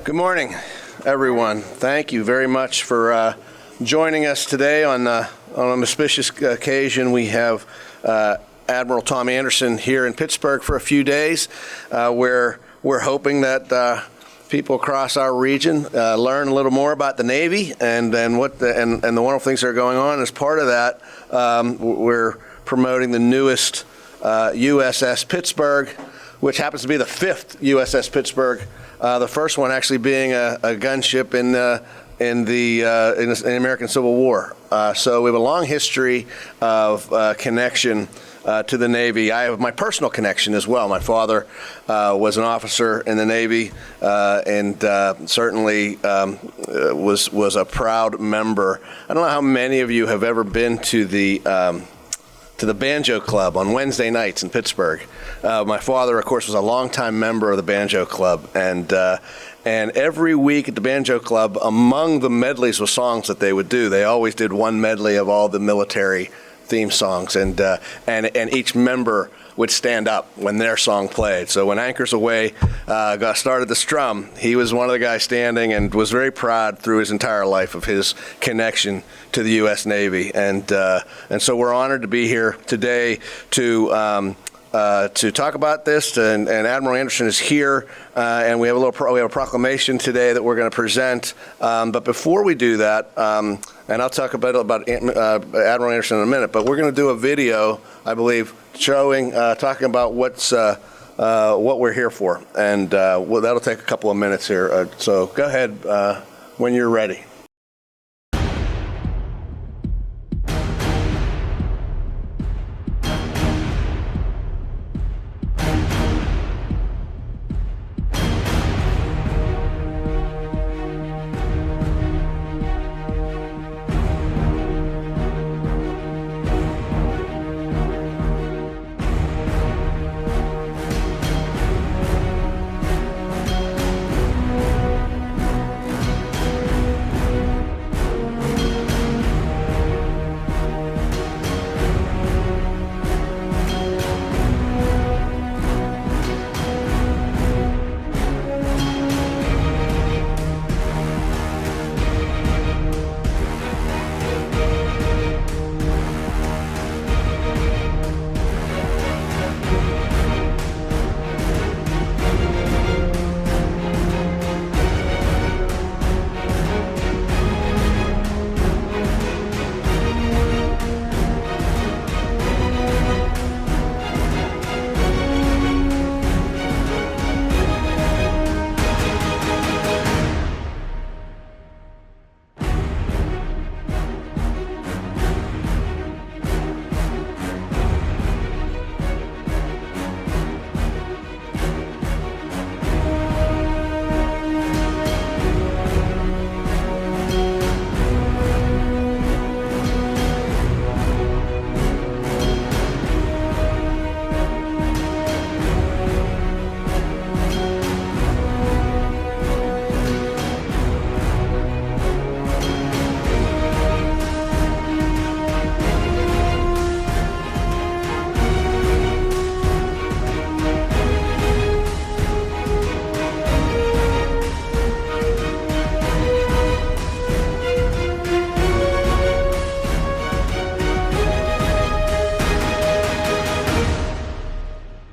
Good morning, everyone. Thank you very much for joining us today on an auspicious occasion. We have Admiral Tom Anderson here in Pittsburgh for a few days, where we're hoping that people across our region learn a little more about the Navy and the wonderful things that are going on. As part of that, we're promoting the newest USS Pittsburgh, which happens to be the 5th USS Pittsburgh. The first one actually being a gunship in the American Civil War. So we have a long history of connection to the Navy. I have my personal connection as well. My father was an officer in the Navy, and certainly was a proud member. I don't know how many of you have ever been to the Banjo Club on Wednesday nights in Pittsburgh. My father, of course, was a longtime member of the Banjo Club, and every week at the Banjo Club, among the medleys of songs that they would do, they always did one medley of all the military theme songs, and each member would stand up when their song played. So when Anchors Aweigh started the strum, he was one of the guys standing and was very proud through his entire life of his connection to the U.S. Navy. And so we're honored to be here today to talk about this. And Admiral Anderson is here, and we have a proclamation today that we're going to present. But before we do that, and I'll talk a bit about Admiral Anderson in a minute, but we're going to do a video, I believe, talking about what we're here for, and that'll take a couple of minutes here. So go ahead when you're ready.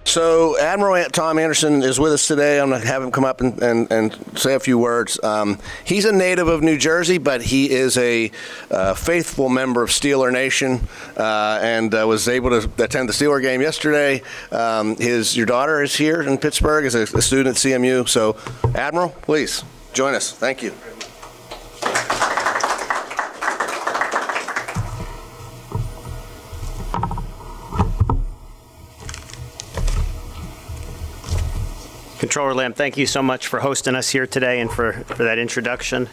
So Admiral Tom Anderson is with us today. I'm going to have him come up and say a few words. He's a native of New Jersey, but he is a faithful member of Steeler Nation, and was able to attend the Steeler game yesterday. Your daughter is here in Pittsburgh as a student at CMU. So Admiral, please join us. Thank you. Controller Lamb, thank you so much for hosting us here today and for that introduction.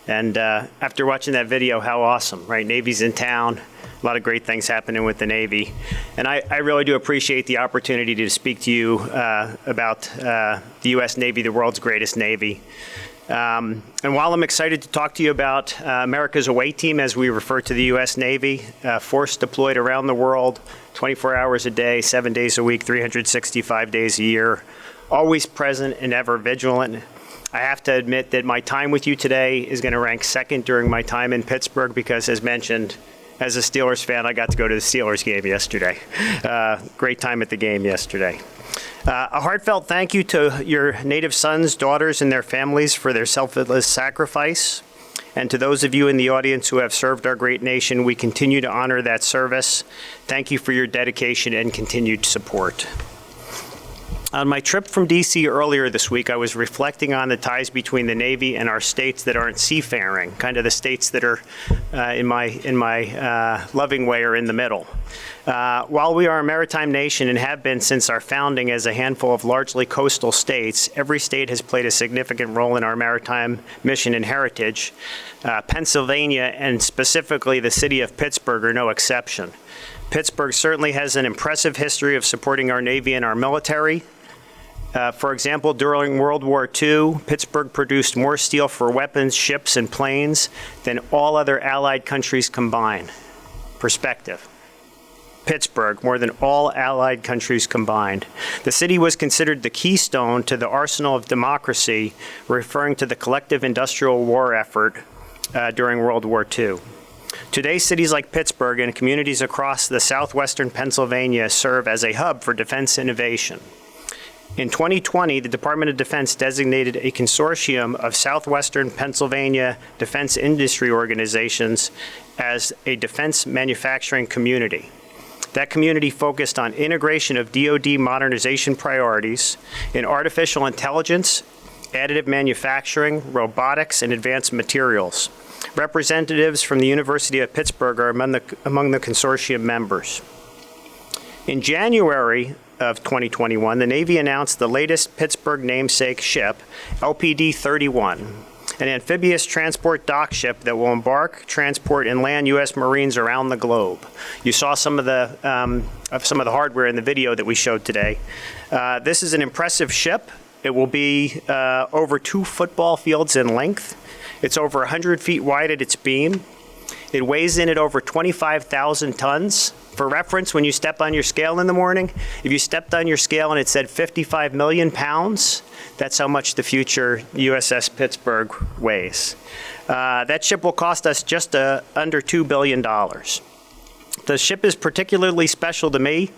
And after watching that video, how awesome, right? Navy's in town, a lot of great things happening with the Navy. And I really do appreciate the opportunity to speak to you about the U.S. Navy, the world's greatest Navy. And while I'm excited to talk to you about America's Away Team, as we refer to the U.S. Navy, force deployed around the world, 24 hours a day, 7 days a week, 365 days a year, always present and ever vigilant. I have to admit that my time with you today is going to rank second during my time in Pittsburgh because, as mentioned, as a Steelers fan, I got to go to the Steelers game yesterday. Great time at the game yesterday. A heartfelt thank you to your native sons, daughters, and their families for their selfless sacrifice. And to those of you in the audience who have served our great nation, we continue to honor that service. Thank you for your dedication and continued support. On my trip from D.C. earlier this week, I was reflecting on the ties between the Navy and our states that aren't seafaring, kind of the states that are, in my loving way, are in the middle. While we are a maritime nation and have been since our founding as a handful of largely coastal states, every state has played a significant role in our maritime mission and heritage. Pennsylvania, and specifically the city of Pittsburgh, are no exception. Pittsburgh certainly has an impressive history of supporting our Navy and our military. For example, during World War II, Pittsburgh produced more steel for weapons, ships, and planes than all other Allied countries combined. Perspective. Pittsburgh, more than all Allied countries combined. The city was considered the keystone to the arsenal of democracy, referring to the collective industrial war effort during World War II. Today, cities like Pittsburgh and communities across the southwestern Pennsylvania serve as a hub for defense innovation. In 2020, the Department of Defense designated a consortium of southwestern Pennsylvania defense industry organizations as a defense manufacturing community. That community focused on integration of DoD modernization priorities in artificial intelligence, additive manufacturing, robotics, and advanced materials. Representatives from the University of Pittsburgh are among the consortium members. In January of 2021, the Navy announced the latest Pittsburgh namesake ship, LPD-31, an amphibious transport dock ship that will embark, transport, and land U.S. Marines around the globe. You saw some of the hardware in the video that we showed today. This is an impressive ship. It will be over 2 football fields in length. It's over 100 feet wide at its beam. It weighs in at over 25,000 tons. For reference, when you step on your scale in the morning, if you stepped on your scale and it said 55 million pounds, that's how much the future USS Pittsburgh weighs. That ship will cost us just under $2 billion. The ship is particularly special to me,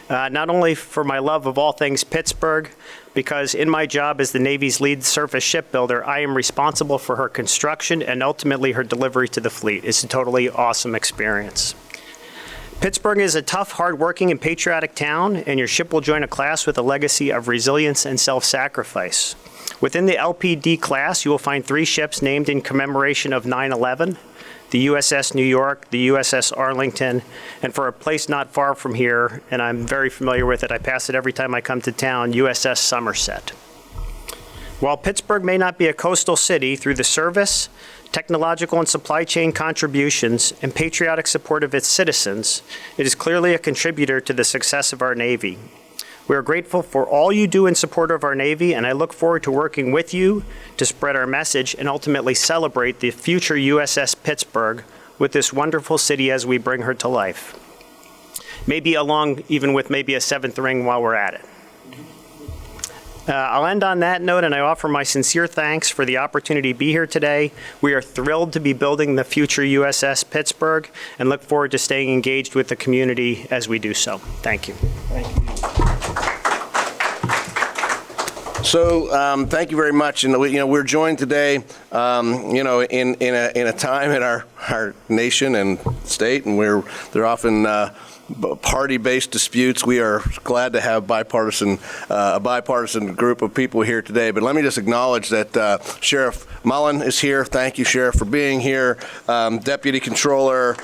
not only for my love of all things Pittsburgh, because in my job as the Navy's lead surface shipbuilder, I am responsible for her construction and ultimately her delivery to the fleet. It's a totally awesome experience. Pittsburgh is a tough, hard-working, and patriotic town, and your ship will join a class with a legacy of resilience and self-sacrifice. Within the LPD class, you will find 3 ships named in commemoration of 9/11, the USS New York, the USS Arlington, and for a place not far from here, and I'm very familiar with it, I pass it every time I come to town, USS Somerset. While Pittsburgh may not be a coastal city, through the service, technological and supply chain contributions, and patriotic support of its citizens, it is clearly a contributor to the success of our Navy. We are grateful for all you do in support of our Navy, and I look forward to working with you to spread our message and ultimately celebrate the future USS Pittsburgh with this wonderful city as we bring her to life. Maybe along even with maybe a 7th ring while we're at it. I'll end on that note, and I offer my sincere thanks for the opportunity to be here today. We are thrilled to be building the future USS Pittsburgh and look forward to staying engaged with the community as we do so. Thank you. Thank you. So thank you very much. And we're joined today, in a time in our nation and state, and they're often party-based disputes. We are glad to have a bipartisan group of people here today. But let me just acknowledge that Sheriff Mullen is here. Thank you, Sheriff, for being here. Deputy Controller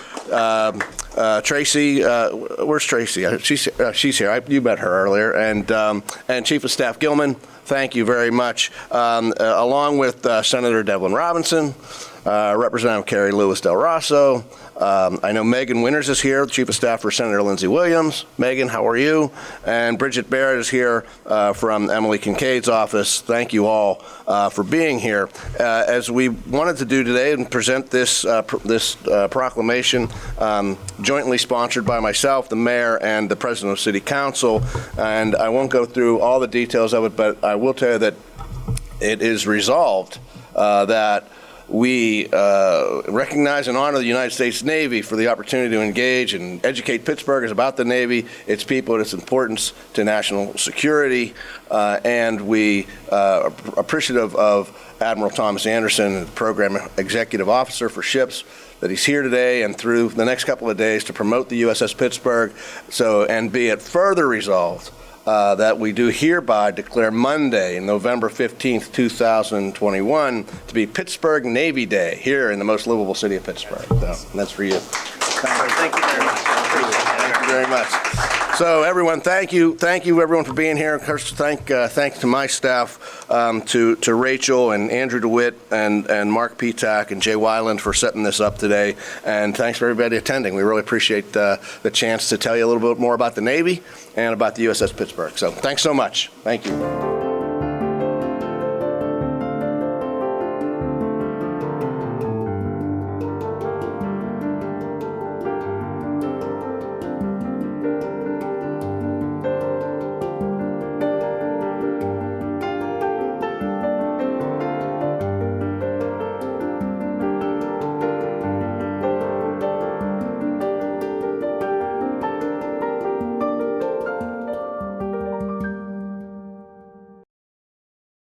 Tracy, where's Tracy? She's here. You met her earlier. And Chief of Staff Gilman, thank you very much. Along with Senator Devlin Robinson, Representative Carrie Lewis Del Rosso. I know Megan Winters is here, Chief of Staff for Senator Lindsey Williams. Megan, how are you? And Bridget Barrett is here from Emily Kincaid's office. Thank you all for being here. As we wanted to do today and present this proclamation jointly sponsored by myself, the Mayor, and the President of City Council. And I won't go through all the details of it, but I will tell you that it is resolved that we recognize and honor the United States Navy for the opportunity to engage and educate Pittsburghers about the Navy, its people, and its importance to national security. And we are appreciative of Admiral Thomas Anderson, the Program Executive Officer for Ships, that he's here today and through the next couple of days to promote the USS Pittsburgh. And be it further resolved that we do hereby declare Monday, November 15th, 2021, to be Pittsburgh Navy Day here in the most livable city of Pittsburgh. So that's for you. Thank you very much. Thank you very much. So everyone, thank you everyone for being here. Of course, thanks to my staff, to Rachel and Andrew DeWitt and Mark Petak and Jay Weiland for setting this up today. And thanks for everybody attending. We really appreciate the chance to tell you a little bit more about the Navy and about the USS Pittsburgh. So thanks so much. Thank you.